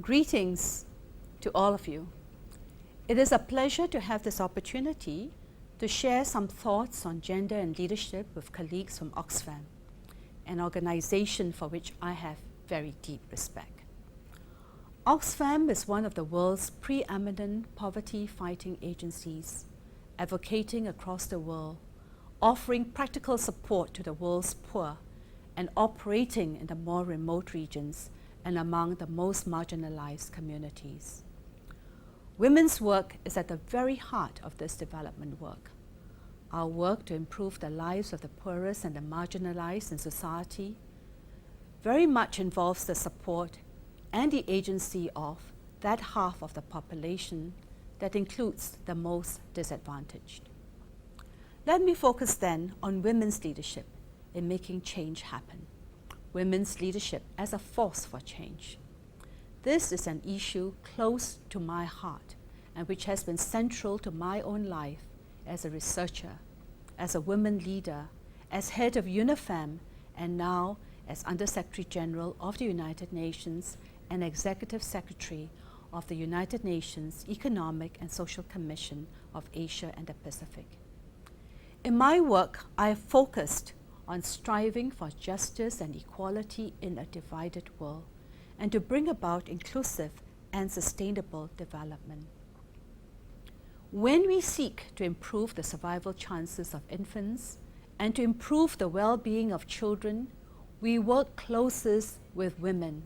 Greetings to all of you. It is a pleasure to have this opportunity to share some thoughts on gender and leadership with colleagues from Oxfam, an organization for which I have very deep respect. Oxfam is one of the world's preeminent poverty-fighting agencies, advocating across the world, offering practical support to the world's poor, and operating in the more remote regions and among the most marginalized communities. Women's work is at the very heart of this development work. Our work to improve the lives of the poorest and the marginalized in society very much involves the support and the agency of that half of the population that includes the most disadvantaged. Let me focus then on women's leadership in making change happen. Women's leadership as a force for change. This is an issue close to my heart and which has been central to my own life as a researcher, as a women leader, as head of UNIFEM, and now as Under-Secretary General of the United Nations and Executive Secretary of the United Nations Economic and Social Commission of Asia and the Pacific. In my work, I have focused on striving for justice and equality in a divided world and to bring about inclusive and sustainable development. When we seek to improve the survival chances of infants and to improve the well-being of children, we work closest with women,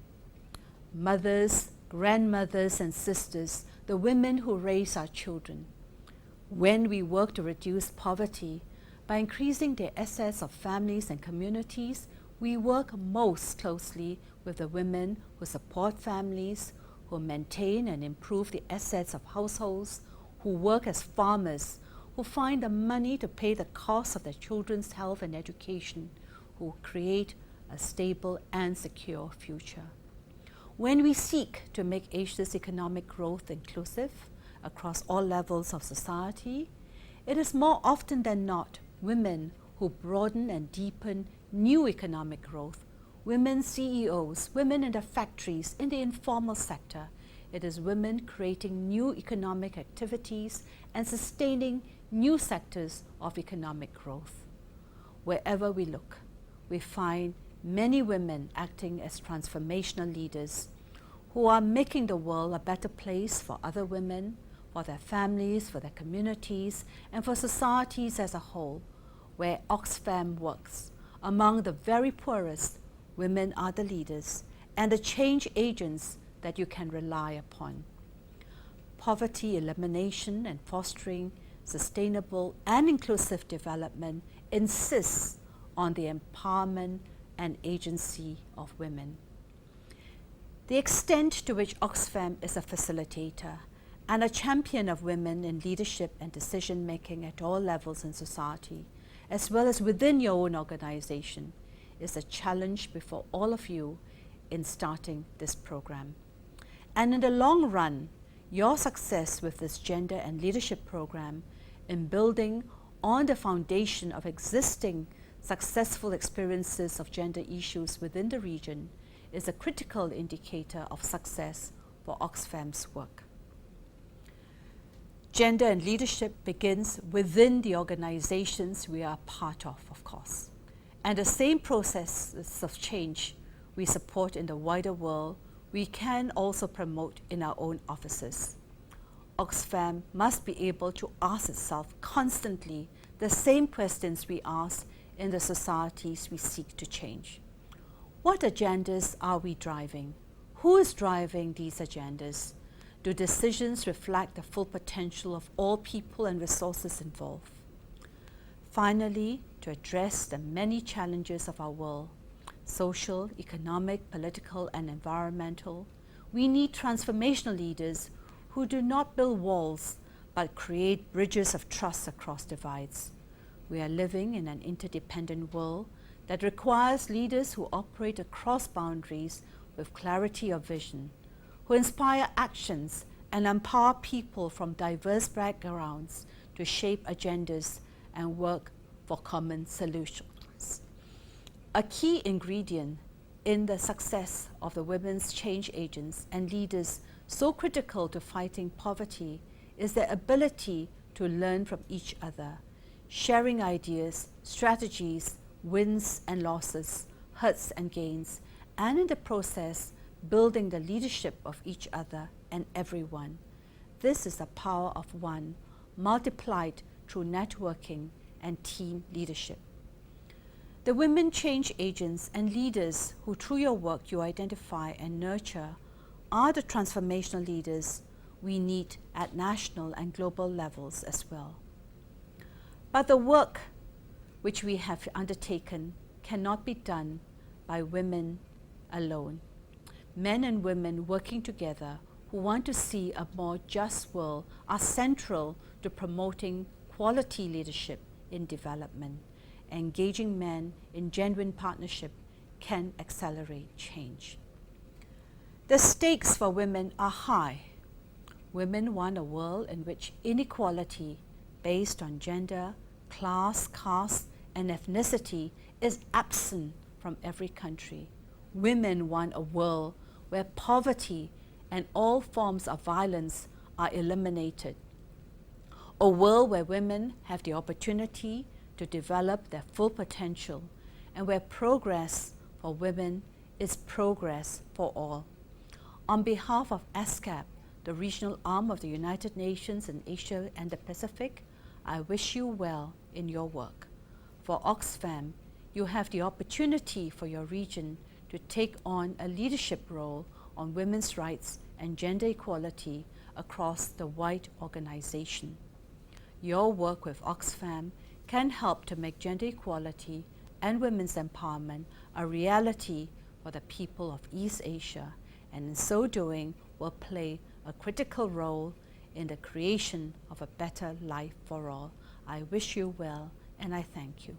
mothers, grandmothers, and sisters, the women who raise our children. When we work to reduce poverty, by increasing the assets of families and communities, we work most closely with the women who support families, who maintain and improve the assets of households, who work as farmers, who find the money to pay the cost of their children's health and education, who create a stable and secure future. When we seek to make Asia's economic growth inclusive across all levels of society, it is more often than not women who broaden and deepen new economic growth, women CEOs, women in the factories, in the informal sector. It is women creating new economic activities and sustaining new sectors of economic growth. Wherever we look, we find many women acting as transformational leaders who are making the world a better place for other women, for their families, for their communities, and for societies as a whole. Where Oxfam works, among the very poorest, women are the leaders and the change agents that you can rely upon. Poverty elimination and fostering sustainable and inclusive development insists on the empowerment and agency of women. The extent to which Oxfam is a facilitator and a champion of women in leadership and decision-making at all levels in society, as well as within your own organization, is a challenge before all of you in starting this program. And in the long run, your success with this gender and leadership program in building on the foundation of existing successful experiences of gender issues within the region is a critical indicator of success for Oxfam's work. Gender and leadership begins within the organizations we are part of course. And the same processes of change we support in the wider world, we can also promote in our own offices. Oxfam must be able to ask itself constantly the same questions we ask in the societies we seek to change. What agendas are we driving? Who is driving these agendas? Do decisions reflect the full potential of all people and resources involved? Finally, to address the many challenges of our world, social, economic, political, and environmental, we need transformational leaders who do not build walls but create bridges of trust across divides. We are living in an interdependent world that requires leaders who operate across boundaries with clarity of vision, who inspire actions and empower people from diverse backgrounds to shape agendas and work for common solutions. A key ingredient in the success of the women's change agents and leaders so critical to fighting poverty is their ability to learn from each other, sharing ideas, strategies, wins and losses, hurts and gains, and in the process, building the leadership of each other and everyone. This is the power of one, multiplied through networking and team leadership. The women change agents and leaders who through your work you identify and nurture are the transformational leaders we need at national and global levels as well. But the work which we have undertaken cannot be done by women alone. Men and women working together who want to see a more just world are central to promoting quality leadership in development. Engaging men in genuine partnership can accelerate change. The stakes for women are high. Women want a world in which inequality based on gender, class, caste, and ethnicity is absent from every country. Women want a world where poverty and all forms of violence are eliminated. A world where women have the opportunity to develop their full potential and where progress for women is progress for all. On behalf of ESCAP, the regional arm of the United Nations in Asia and the Pacific, I wish you well in your work. For Oxfam, you have the opportunity for your region to take on a leadership role on women's rights and gender equality across the wide organization. Your work with Oxfam can help to make gender equality and women's empowerment a reality for the people of East Asia, and in so doing will play a critical role in the creation of a better life for all. I wish you well, and I thank you.